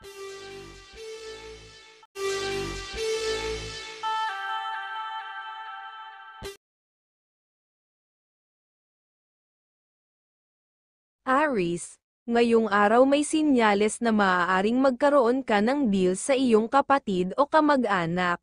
Aries, ngayong araw may sinyales na maaaring magkaroon ka ng deal sa iyong kapatid o kamag-anak.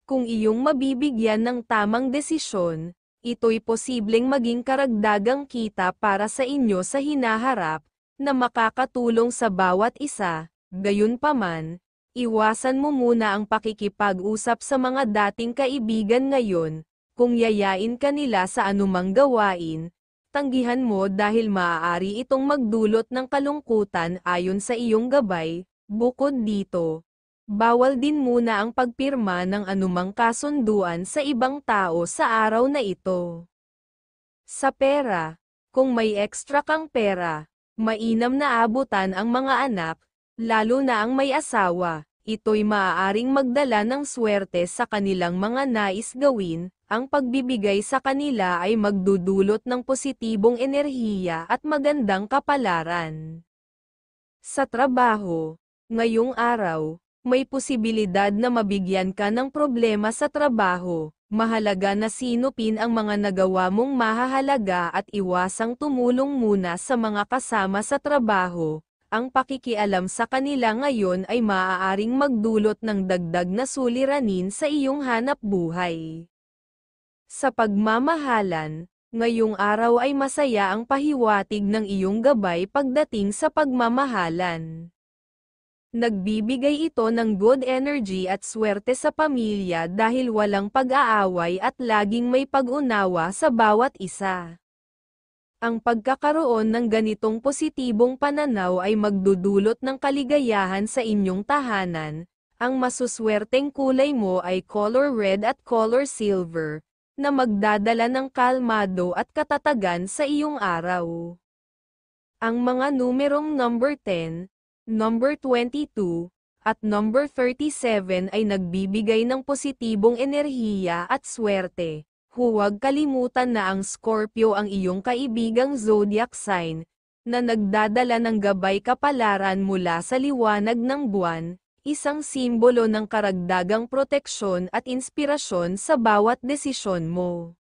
Kung iyong mabibigyan ng tamang desisyon, ito'y posibleng maging karagdagang kita para sa inyo sa hinaharap, na makakatulong sa bawat isa. Gayunpaman, iwasan mo muna ang pakikipag-usap sa mga dating kaibigan ngayon. Kung yayain ka nila sa anumang gawain, tanggihan mo dahil maaari itong magdulot ng kalungkutan ayon sa iyong gabay. Bukod dito, bawal din muna ang pagpirma ng anumang kasunduan sa ibang tao sa araw na ito. Sa pera, kung may extra kang pera, mainam na abutan ang mga anak, lalo na ang may asawa. Ito'y maaaring magdala ng swerte sa kanilang mga nais gawin. Ang pagbibigay sa kanila ay magdudulot ng positibong enerhiya at magandang kapalaran. Sa trabaho, ngayong araw, may posibilidad na mabigyan ka ng problema sa trabaho. Mahalaga na sinupin ang mga nagawa mong mahahalaga at iwasang tumulong muna sa mga kasama sa trabaho. Ang pakikialam sa kanila ngayon ay maaaring magdulot ng dagdag na suliranin sa iyong hanap buhay. Sa pagmamahalan, ngayong araw ay masaya ang pahiwatig ng iyong gabay pagdating sa pagmamahalan. Nagbibigay ito ng good energy at swerte sa pamilya dahil walang pag-aaway at laging may pag-unawa sa bawat isa. Ang pagkakaroon ng ganitong positibong pananaw ay magdudulot ng kaligayahan sa inyong tahanan. Ang masuswerteng kulay mo ay color red at color silver, na magdadala ng kalmado at katatagan sa iyong araw. Ang mga numerong number 10, number 22, at number 37 ay nagbibigay ng positibong enerhiya at swerte. Huwag kalimutan na ang Scorpio ang iyong kaibigang zodiac sign, na nagdadala ng gabay kapalaran mula sa liwanag ng buwan, isang simbolo ng karagdagang proteksyon at inspirasyon sa bawat desisyon mo.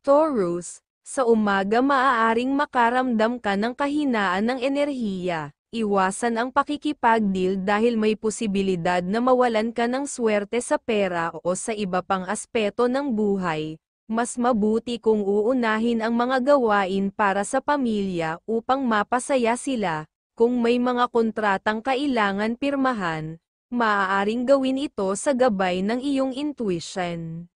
Taurus, sa umaga maaaring makaramdam ka ng kahinaan ng enerhiya. Iwasan ang pakikipagdeal dahil may posibilidad na mawalan ka ng swerte sa pera o sa iba pang aspeto ng buhay. Mas mabuti kung uunahin ang mga gawain para sa pamilya upang mapasaya sila. Kung may mga kontratang kailangan pirmahan, maaaring gawin ito sa gabay ng iyong intuition.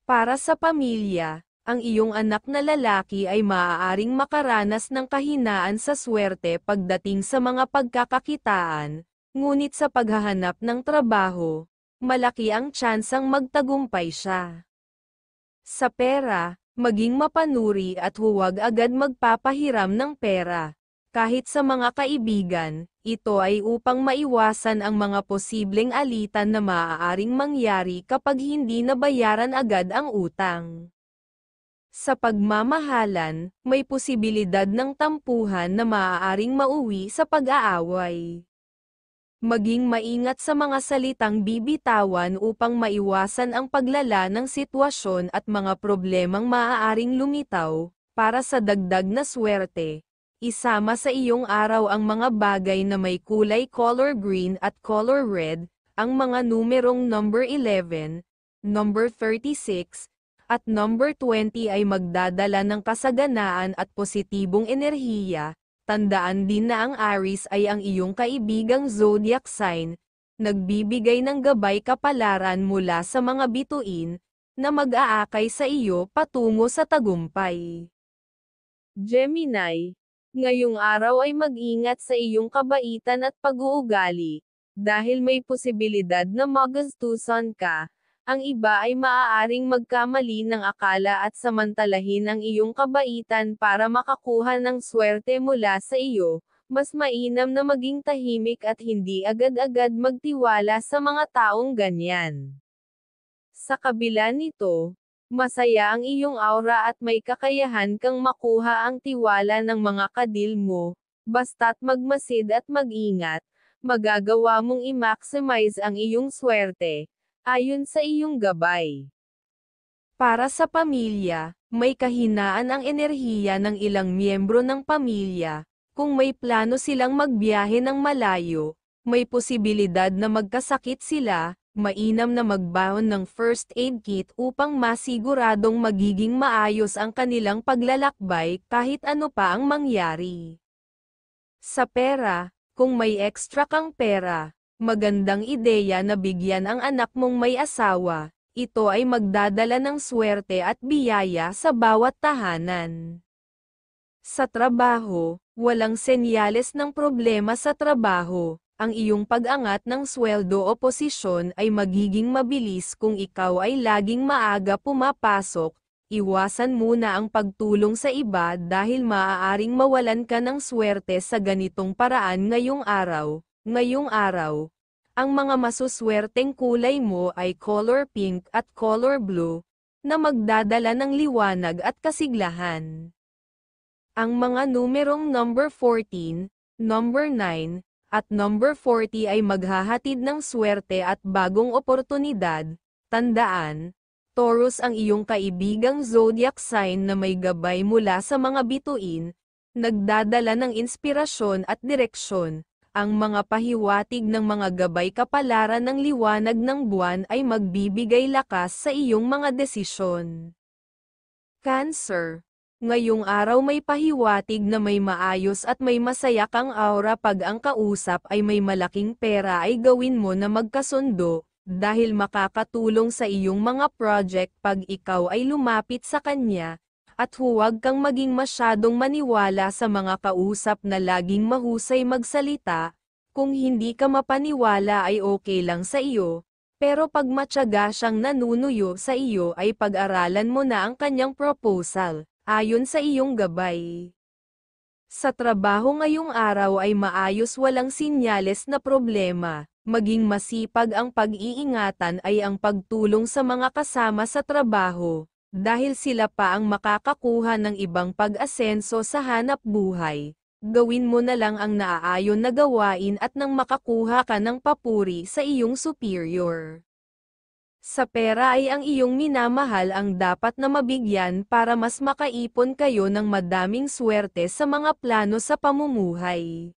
Para sa pamilya, ang iyong anak na lalaki ay maaaring makaranas ng kahinaan sa swerte pagdating sa mga pagkakakitaan, ngunit sa paghahanap ng trabaho, malaki ang tsansang magtagumpay siya. Sa pera, maging mapanuri at huwag agad magpapahiram ng pera. Kahit sa mga kaibigan, ito ay upang maiwasan ang mga posibleng alitan na maaaring mangyari kapag hindi nabayaran agad ang utang. Sa pagmamahalan, may posibilidad ng tampuhan na maaaring mauwi sa pag-aaway. Maging maingat sa mga salitang bibitawan upang maiwasan ang paglala ng sitwasyon at mga problemang maaaring lumitaw. Para sa dagdag na swerte, isama sa iyong araw ang mga bagay na may kulay color green at color red, ang mga numerong number 11, number 36, at number 20 ay magdadala ng kasaganaan at positibong enerhiya. Tandaan din na ang Aries ay ang iyong kaibigang zodiac sign, nagbibigay ng gabay kapalaran mula sa mga bituin, na mag-aakay sa iyo patungo sa tagumpay. Gemini, ngayong araw ay mag-ingat sa iyong kabaitan at pag-uugali, dahil may posibilidad na magastusan ka. Ang iba ay maaaring magkamali ng akala at samantalahin ang iyong kabaitan para makakuha ng swerte mula sa iyo. Mas mainam na maging tahimik at hindi agad-agad magtiwala sa mga taong ganyan. Sa kabila nito, masaya ang iyong aura at may kakayahan kang makuha ang tiwala ng mga kadil mo. Basta't magmasid at mag-ingat, magagawa mong i-maximize ang iyong swerte, ayon sa iyong gabay. Para sa pamilya, may kahinaan ang enerhiya ng ilang miyembro ng pamilya. Kung may plano silang magbiyahe ng malayo, may posibilidad na magkasakit sila, mainam na magbahon ng first aid kit upang masiguradong magiging maayos ang kanilang paglalakbay kahit ano pa ang mangyari. Sa pera, kung may extra kang pera, magandang ideya na bigyan ang anak mong may asawa, ito ay magdadala ng swerte at biyaya sa bawat tahanan. Sa trabaho, walang senyales ng problema sa trabaho, ang iyong pag-angat ng sweldo o posisyon ay magiging mabilis kung ikaw ay laging maaga pumapasok. Iwasan muna ang pagtulong sa iba dahil maaaring mawalan ka ng swerte sa ganitong paraan ngayong araw. Ngayong araw, ang mga masuswerteng kulay mo ay color pink at color blue, na magdadala ng liwanag at kasiglahan. Ang mga numerong number 14, number 9, at number 40 ay maghahatid ng swerte at bagong oportunidad. Tandaan, Taurus ang iyong kaibigang zodiac sign na may gabay mula sa mga bituin, nagdadala ng inspirasyon at direksyon. Ang mga pahiwatig ng mga gabay kapalaran ng liwanag ng buwan ay magbibigay lakas sa iyong mga desisyon. Cancer. Ngayong araw may pahiwatig na may maayos at may masaya kang aura pag ang kausap ay may malaking pera ay gawin mo na magkasundo. Dahil makakatulong sa iyong mga project pag ikaw ay lumapit sa kanya, at huwag kang maging masyadong maniwala sa mga kausap na laging mahusay magsalita. Kung hindi ka mapaniwala ay okay lang sa iyo, pero pag matyaga siyang nanunuyo sa iyo ay pag-aralan mo na ang kanyang proposal, ayon sa iyong gabay. Sa trabaho ngayong araw ay maayos, walang sinyales na problema. Maging masipag, ang pag-iingatan ay ang pagtulong sa mga kasama sa trabaho, dahil sila pa ang makakakuha ng ibang pag-asenso sa hanap buhay. Gawin mo na lang ang naaayon na gawain at nang makakuha ka ng papuri sa iyong superior. Sa pera ay ang iyong minamahal ang dapat na mabigyan para mas makaipon kayo ng madaming swerte sa mga plano sa pamumuhay.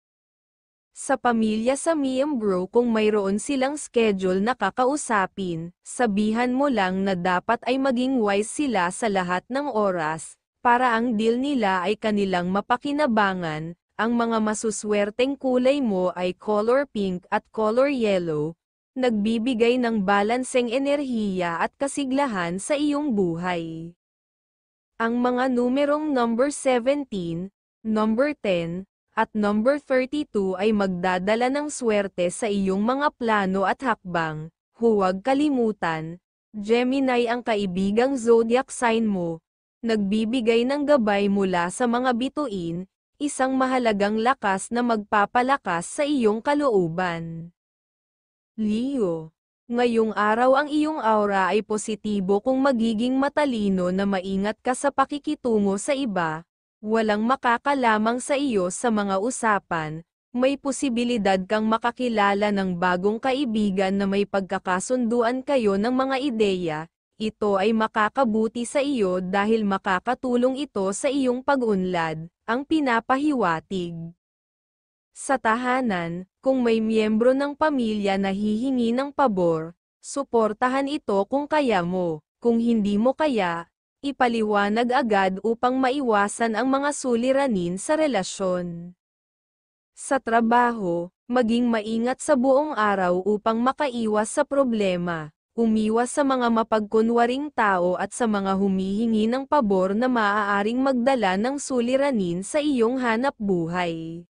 Sa pamilya sa miyembro, kung mayroon silang schedule na kakausapin, sabihan mo lang na dapat ay maging wise sila sa lahat ng oras, para ang deal nila ay kanilang mapakinabangan. Ang mga masuswerteng kulay mo ay color pink at color yellow, nagbibigay ng balanseng enerhiya at kasiglahan sa iyong buhay. Ang mga numerong number 17, number 10, at number 32 ay magdadala ng swerte sa iyong mga plano at hakbang. Huwag kalimutan, Gemini ang kaibigang zodiac sign mo, nagbibigay ng gabay mula sa mga bituin, isang mahalagang lakas na magpapalakas sa iyong kalooban. Leo. Ngayong araw ang iyong aura ay positibo kung magiging matalino na maingat ka sa pakikitungo sa iba. Walang makakalamang sa iyo sa mga usapan, may posibilidad kang makakilala ng bagong kaibigan na may pagkakasunduan kayo ng mga ideya. Ito ay makakabuti sa iyo dahil makakatulong ito sa iyong pag-unlad, ang pinapahiwatig. Sa tahanan, kung may miyembro ng pamilya na hihingi ng pabor, suportahan ito kung kaya mo. Kung hindi mo kaya, ipaliwanag agad upang maiwasan ang mga suliranin sa relasyon. Sa trabaho, maging maingat sa buong araw upang makaiwas sa problema. Umiwas sa mga mapagkunwaring tao at sa mga humihingi ng pabor na maaaring magdala ng suliranin sa iyong hanap buhay.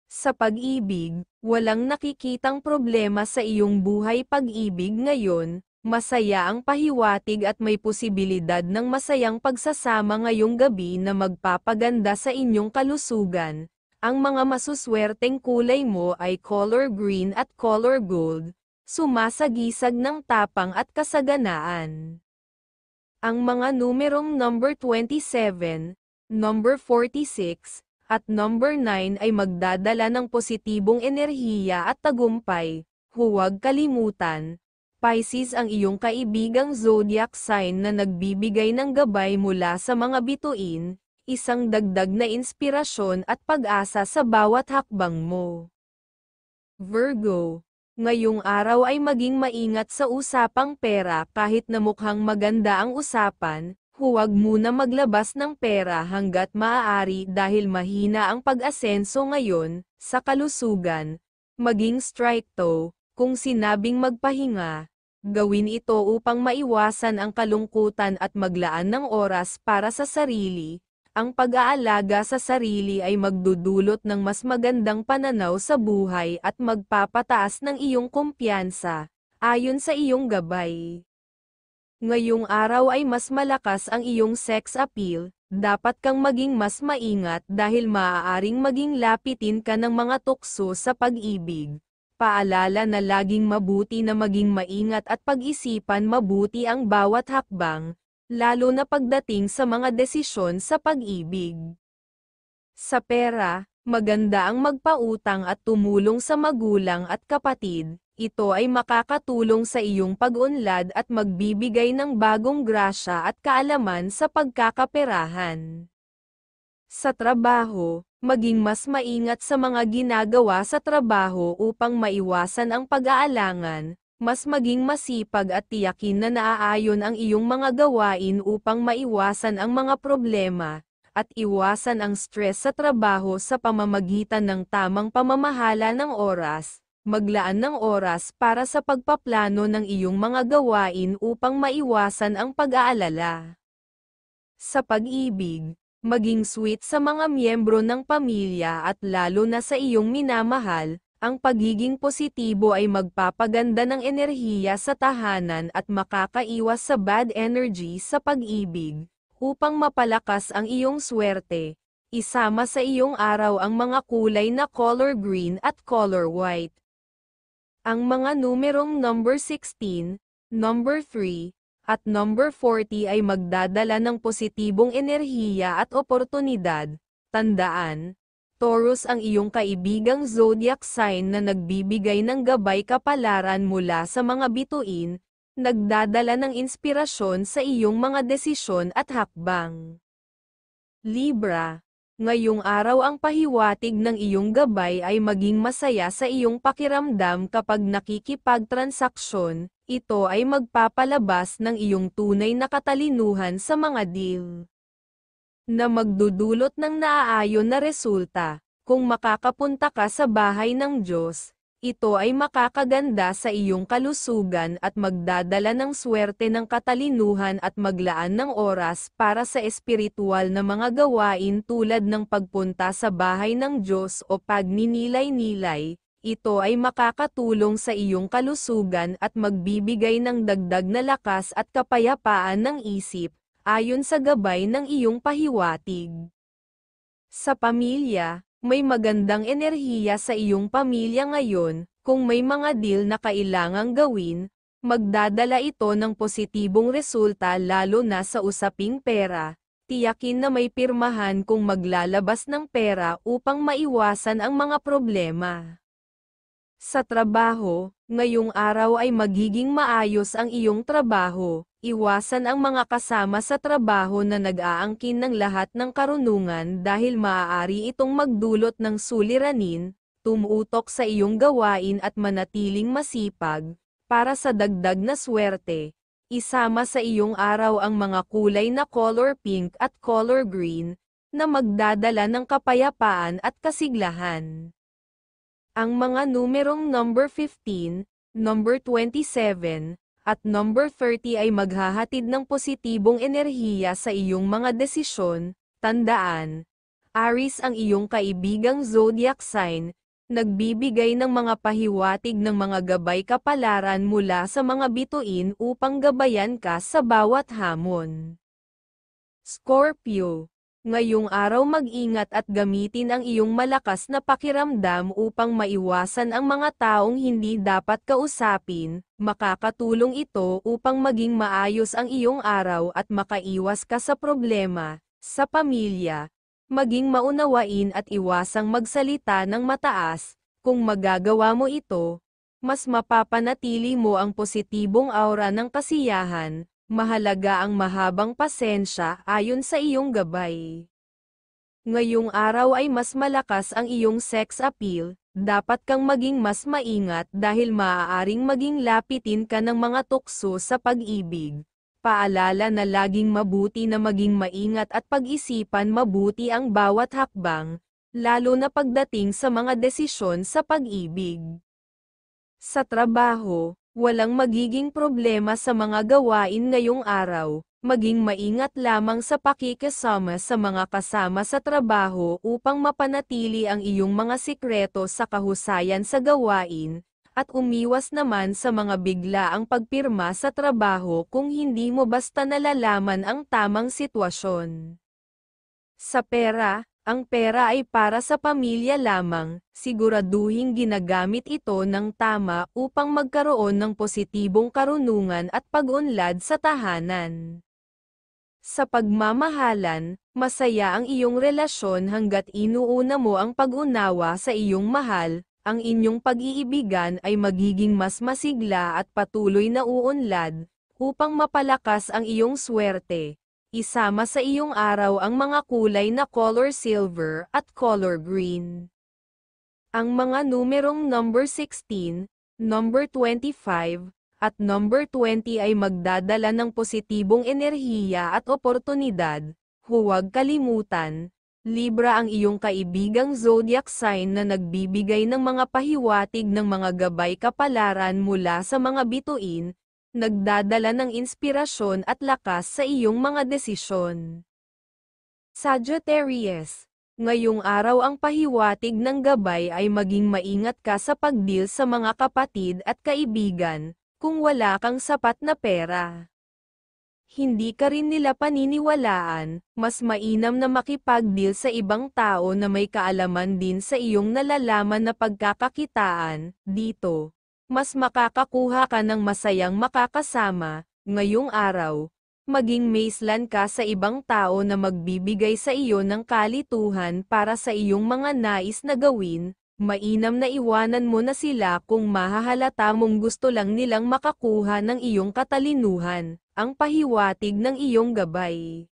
Sa pag-ibig, walang nakikitang problema sa iyong buhay pag-ibig ngayon. Masaya ang pahiwatig at may posibilidad ng masayang pagsasama ngayong gabi na magpapaganda sa inyong kalusugan. Ang mga masuswerteng kulay mo ay color green at color gold, sumasagisag ng tapang at kasaganaan. Ang mga numerong number 27, number 46, At number 9 ay magdadala ng positibong enerhiya at tagumpay. Huwag kalimutan, Pisces ang iyong kaibigang zodiac sign na nagbibigay ng gabay mula sa mga bituin, isang dagdag na inspirasyon at pag-asa sa bawat hakbang mo. Virgo, ngayong araw ay maging maingat sa usapang pera kahit na mukhang maganda ang usapan, huwag muna maglabas ng pera hanggat maaari dahil mahina ang pag-asenso ngayon, sa kalusugan, maging strikto. Kung sinabing magpahinga, gawin ito upang maiwasan ang kalungkutan at maglaan ng oras para sa sarili. Ang pag-aalaga sa sarili ay magdudulot ng mas magandang pananaw sa buhay at magpapataas ng iyong kumpiyansa, ayon sa iyong gabay. Ngayong araw ay mas malakas ang iyong sex appeal, dapat kang maging mas maingat dahil maaaring maging lapitin ka ng mga tukso sa pag-ibig. Paalala na laging mabuti na maging maingat at pag-isipan mabuti ang bawat hakbang, lalo na pagdating sa mga desisyon sa pag-ibig. Sa pera, maganda ang magpautang at tumulong sa magulang at kapatid, ito ay makakatulong sa iyong pag-unlad at magbibigay ng bagong grasya at kaalaman sa pagkakaperahan. Sa trabaho, maging mas maingat sa mga ginagawa sa trabaho upang maiwasan ang pag-aalangan, mas maging masipag at tiyakin na naaayon ang iyong mga gawain upang maiwasan ang mga problema, at iwasan ang stress sa trabaho sa pamamagitan ng tamang pamamahala ng oras, maglaan ng oras para sa pagpaplano ng iyong mga gawain upang maiwasan ang pag-aalala. Sa pag-ibig, maging sweet sa mga miyembro ng pamilya at lalo na sa iyong minamahal, ang pagiging positibo ay magpapaganda ng enerhiya sa tahanan at makakaiwas sa bad energy sa pag-ibig. Upang mapalakas ang iyong swerte, isama sa iyong araw ang mga kulay na color green at color white. Ang mga numerong number 16, number 3, at number 40 ay magdadala ng positibong enerhiya at oportunidad. Tandaan, Taurus ang iyong kaibigang zodiac sign na nagbibigay ng gabay kapalaran mula sa mga bituin, nagdadala ng inspirasyon sa iyong mga desisyon at hakbang. Libra, ngayong araw ang pahiwatig ng iyong gabay ay maging masaya sa iyong pakiramdam kapag nakikipagtransaksyon, ito ay magpapalabas ng iyong tunay na katalinuhan sa mga deal na magdudulot ng naaayon na resulta. Kung makakapunta ka sa bahay ng Diyos, ito ay makakaganda sa iyong kalusugan at magdadala ng swerte ng katalinuhan at maglaan ng oras para sa espiritual na mga gawain tulad ng pagpunta sa bahay ng Diyos o pagninilay-nilay. Ito ay makakatulong sa iyong kalusugan at magbibigay ng dagdag na lakas at kapayapaan ng isip, ayon sa gabay ng iyong pahiwatig. Sa pamilya, may magandang enerhiya sa iyong pamilya ngayon, kung may mga deal na kailangang gawin, magdadala ito ng positibong resulta lalo na sa usaping pera. Tiyakin na may pirmahan kung maglalabas ng pera upang maiwasan ang mga problema. Sa trabaho, ngayong araw ay magiging maayos ang iyong trabaho. Iwasan ang mga kasama sa trabaho na nag-aangkin ng lahat ng karunungan dahil maaari itong magdulot ng suliranin, tumutok sa iyong gawain at manatiling masipag, para sa dagdag na swerte. Isama sa iyong araw ang mga kulay na color pink at color green, na magdadala ng kapayapaan at kasiglahan. Ang mga numerong number 15, number 27, at number 30 ay maghahatid ng positibong enerhiya sa iyong mga desisyon. Tandaan, Aries ang iyong kaibigang zodiac sign, nagbibigay ng mga pahiwatig ng mga gabay kapalaran mula sa mga bituin upang gabayan ka sa bawat hamon. Scorpio, ngayong araw mag-ingat at gamitin ang iyong malakas na pakiramdam upang maiwasan ang mga taong hindi dapat kausapin. Makakatulong ito upang maging maayos ang iyong araw at makaiwas ka sa problema. Sa pamilya, Maging maunawain at iwasang magsalita ng mataas. Kung magagawa mo ito, mas mapapanatili mo ang positibong aura ng kasiyahan. Mahalaga ang mahabang pasensya ayon sa iyong gabay. Ngayong araw ay mas malakas ang iyong sex appeal. Dapat kang maging mas maingat dahil maaaring maging lapitin ka ng mga tukso sa pag-ibig. Paalala na laging mabuti na maging maingat at pag-isipan mabuti ang bawat hakbang, lalo na pagdating sa mga desisyon sa pag-ibig. Sa trabaho, walang magiging problema sa mga gawain ngayong araw. Maging maingat lamang sa pakikisama sa mga kasama sa trabaho upang mapanatili ang iyong mga sikreto sa kahusayan sa gawain, at umiwas naman sa mga biglaang pagpirma sa trabaho kung hindi mo basta nalalaman ang tamang sitwasyon. Sa pera, ang pera ay para sa pamilya lamang, siguraduhing ginagamit ito ng tama upang magkaroon ng positibong karunungan at pag-unlad sa tahanan. Sa pagmamahalan, masaya ang iyong relasyon hanggat inuuna mo ang pag-unawa sa iyong mahal. Ang inyong pag-iibigan ay magiging mas masigla at patuloy na uunlad, upang mapalakas ang iyong swerte. Isama sa iyong araw ang mga kulay na color silver at color green. Ang mga numerong number 16, number 25, at number 20 ay magdadala ng positibong enerhiya at oportunidad. Huwag kalimutan, Libra ang iyong kaibigang zodiac sign na nagbibigay ng mga pahiwatig ng mga gabay kapalaran mula sa mga bituin, nagdadala ng inspirasyon at lakas sa iyong mga desisyon. Sagittarius, ngayong araw ang pahiwatig ng gabay ay maging maingat ka sa pagdeal sa mga kapatid at kaibigan, kung wala kang sapat na pera. Hindi ka rin nila paniniwalaan, mas mainam na makipag-deal sa ibang tao na may kaalaman din sa iyong nalalaman na pagkakakitaan. Dito, mas makakakuha ka ng masayang makakasama. Ngayong araw, maging maislan ka sa ibang tao na magbibigay sa iyo ng kalituhan para sa iyong mga nais na gawin. Mainam na iwanan mo na sila kung mahahalata mong gusto lang nilang makakuha ng iyong katalinuhan. Ang pahiwatig ng iyong gabay.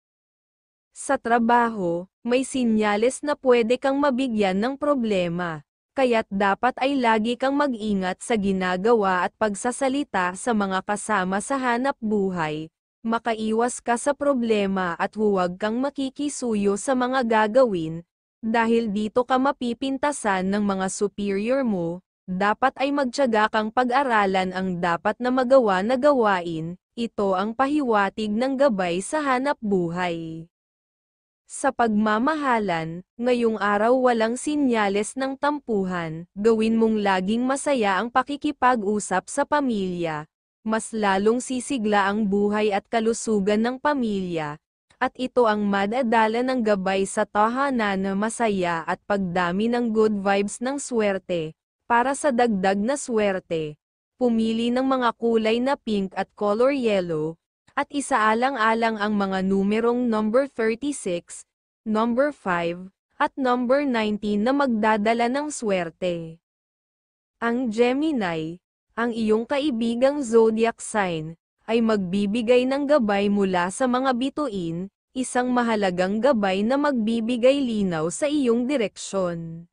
Sa trabaho, may sinyales na pwede kang mabigyan ng problema, kaya't dapat ay lagi kang mag-ingat sa ginagawa at pagsasalita sa mga kasama sa hanap buhay. Makaiwas ka sa problema at huwag kang makikisuyo sa mga gagawin, dahil dito ka mapipintasan ng mga superior mo. Dapat ay magtiyaga kang pag-aralan ang dapat na magawa na gawain. Ito ang pahiwatig ng gabay sa hanap buhay. Sa pagmamahalan, ngayong araw walang sinyales ng tampuhan. Gawin mong laging masaya ang pakikipag-usap sa pamilya. Mas lalong sisigla ang buhay at kalusugan ng pamilya. At ito ang madadala ng gabay sa tahanan na masaya at pagdami ng good vibes ng swerte. Para sa dagdag na swerte, pumili ng mga kulay na pink at color yellow, at isaalang-alang ang mga numerong number 36, number 5, at number 19 na magdadala ng swerte. Ang Gemini, ang iyong kaibigang zodiac sign, ay magbibigay ng gabay mula sa mga bituin, isang mahalagang gabay na magbibigay linaw sa iyong direksyon.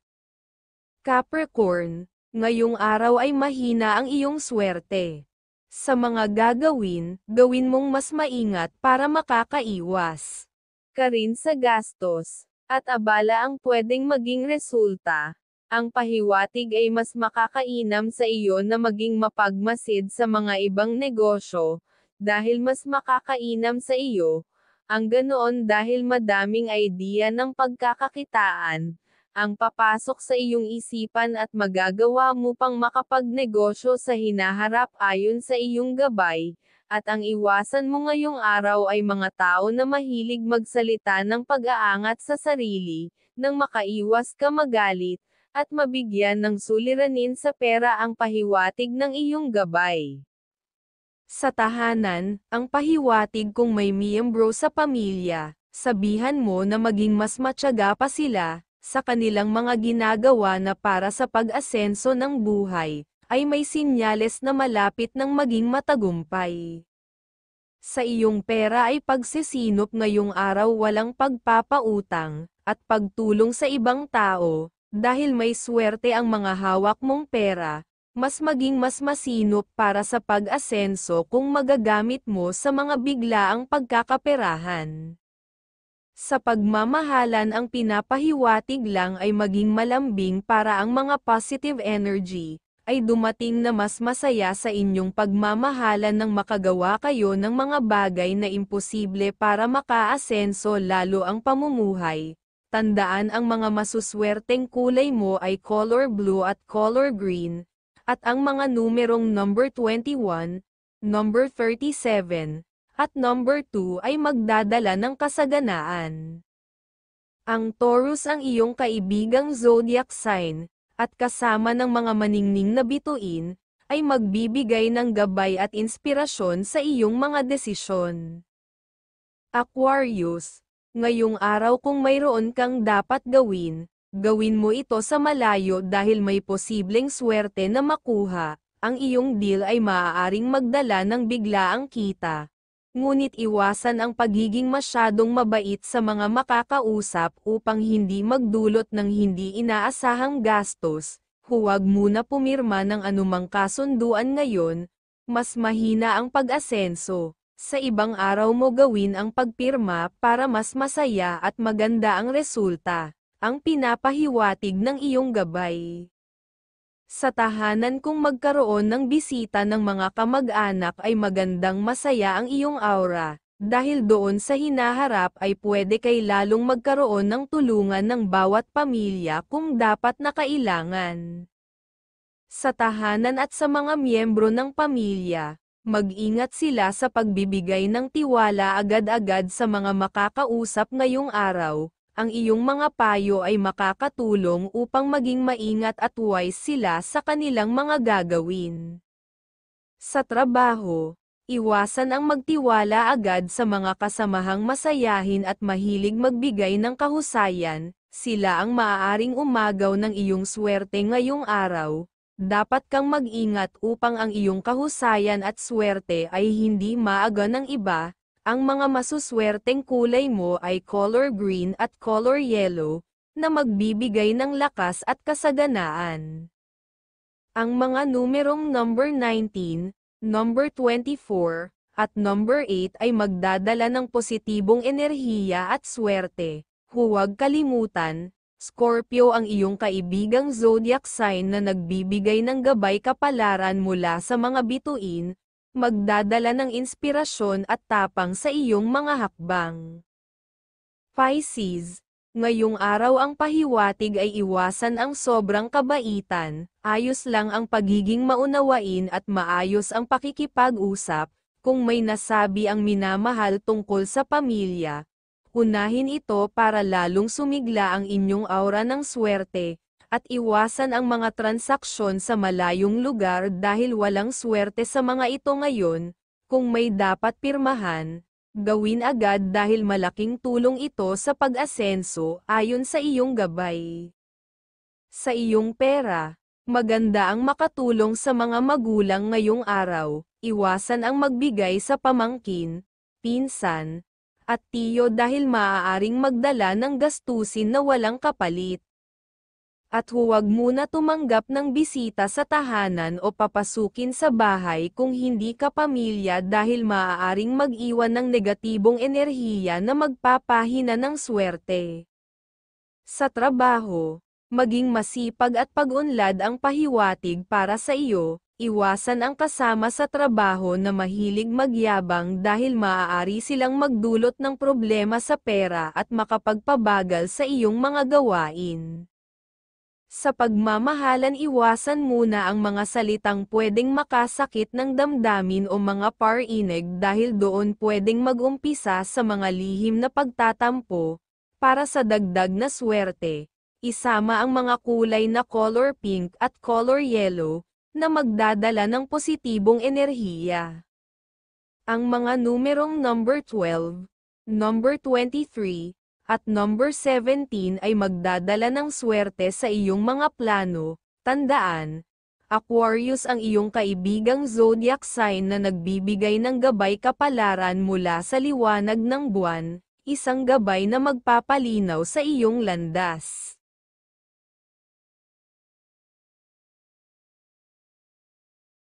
Capricorn, ngayong araw ay mahina ang iyong swerte. Sa mga gagawin, gawin mong mas maingat para makakaiwas ka rin sa gastos, at abala ang pwedeng maging resulta. Ang pahiwatig ay mas makakainam sa iyo na maging mapagmasid sa mga ibang negosyo, dahil mas makakainam sa iyo. Ang ganoon dahil madaming idea ng pagkakakitaan ang papasok sa iyong isipan at magagawa mo pang makapagnegosyo sa hinaharap ayon sa iyong gabay, at ang iwasan mo ngayong araw ay mga tao na mahilig magsalita ng pag-aangat sa sarili, nang makaiwas ka magalit, at mabigyan ng suliranin sa pera ang pahiwatig ng iyong gabay. Sa tahanan, ang pahiwatig kung may miyembro sa pamilya, Sabihan mo na maging mas matyaga pa sila, sa kanilang mga ginagawa na para sa pag-asenso ng buhay, ay may sinyales na malapit ng maging matagumpay. Sa iyong pera ay pagsisinop ngayong araw walang pagpapautang, at pagtulong sa ibang tao, dahil may swerte ang mga hawak mong pera, mas maging mas masinop para sa pag-asenso kung magagamit mo sa mga biglaang pagkakaperahan. Sa pagmamahalan ang pinapahiwatig lang ay maging malambing para ang mga positive energy, ay dumating na mas masaya sa inyong pagmamahalan nang makagawa kayo ng mga bagay na imposible para makaasenso lalo ang pamumuhay. Tandaan ang mga masuswerteng kulay mo ay color blue at color green, at ang mga numerong number 21, number 37, at number 2 ay magdadala ng kasaganaan. Ang Taurus ang iyong kaibigang zodiac sign, at kasama ng mga maningning na bituin, ay magbibigay ng gabay at inspirasyon sa iyong mga desisyon. Aquarius, ngayong araw kung mayroon kang dapat gawin, gawin mo ito sa malayo dahil may posibleng swerte na makuha, ang iyong deal ay maaaring magdala ng biglaang kita. Ngunit iwasan ang pagiging masyadong mabait sa mga makakausap upang hindi magdulot ng hindi inaasahang gastos. Huwag muna pumirma ng anumang kasunduan ngayon, mas mahina ang pag-asenso. Sa ibang araw mo gawin ang pagpirma para mas masaya at maganda ang resulta, ang pinapahiwatig ng iyong gabay. Sa tahanan kung magkaroon ng bisita ng mga kamag-anak ay magandang masaya ang iyong aura, dahil doon sa hinaharap ay pwede kay lalong magkaroon ng tulungan ng bawat pamilya kung dapat na kailangan. Sa tahanan at sa mga miyembro ng pamilya, mag-ingat sila sa pagbibigay ng tiwala agad-agad sa mga makakausap ngayong araw. Ang iyong mga payo ay makakatulong upang maging maingat at wise sila sa kanilang mga gagawin. Sa trabaho, iwasan ang magtiwala agad sa mga kasamahang masayahin at mahilig magbigay ng kahusayan, sila ang maaaring umagaw ng iyong swerte ngayong araw. Dapat kang mag-ingat upang ang iyong kahusayan at swerte ay hindi maaga ng iba. Ang mga masuswerteng kulay mo ay color green at color yellow, na magbibigay ng lakas at kasaganaan. Ang mga numerong number 19, number 24, at number 8 ay magdadala ng positibong enerhiya at swerte. Huwag kalimutan, Scorpio ang iyong kaibigang zodiac sign na nagbibigay ng gabay kapalaran mula sa mga bituin, magdadala ng inspirasyon at tapang sa iyong mga hakbang. Pisces, ngayong araw ang pahiwatig ay iwasan ang sobrang kabaitan, ayos lang ang pagiging maunawain at maayos ang pakikipag-usap, kung may nasabi ang minamahal tungkol sa pamilya. Unahin ito para lalong sumigla ang inyong aura ng swerte, at iwasan ang mga transaksyon sa malayong lugar dahil walang swerte sa mga ito ngayon. Kung may dapat pirmahan, gawin agad dahil malaking tulong ito sa pag-asenso ayon sa iyong gabay. Sa iyong pera, maganda ang makatulong sa mga magulang ngayong araw, iwasan ang magbigay sa pamangkin, pinsan, at tiyo dahil maaaring magdala ng gastusin na walang kapalit. At huwag muna tumanggap ng bisita sa tahanan o papasukin sa bahay kung hindi ka pamilya dahil maaaring mag-iwan ng negatibong enerhiya na magpapahina ng swerte. Sa trabaho, maging masipag at pag-unlad ang pahiwatig para sa iyo, iwasan ang kasama sa trabaho na mahilig magyabang dahil maaari silang magdulot ng problema sa pera at makapagpabagal sa iyong mga gawain. Sa pagmamahalan iwasan muna ang mga salitang pwedeng makasakit ng damdamin o mga parinig dahil doon pwedeng mag-umpisa sa mga lihim na pagtatampo. Para sa dagdag na swerte, isama ang mga kulay na color pink at color yellow, na magdadala ng positibong enerhiya. Ang mga numerong number 12, number 23, at number 17 ay magdadala ng swerte sa iyong mga plano. Tandaan, Aquarius ang iyong kaibigang zodiac sign na nagbibigay ng gabay kapalaran mula sa liwanag ng buwan, isang gabay na magpapalinaw sa iyong landas.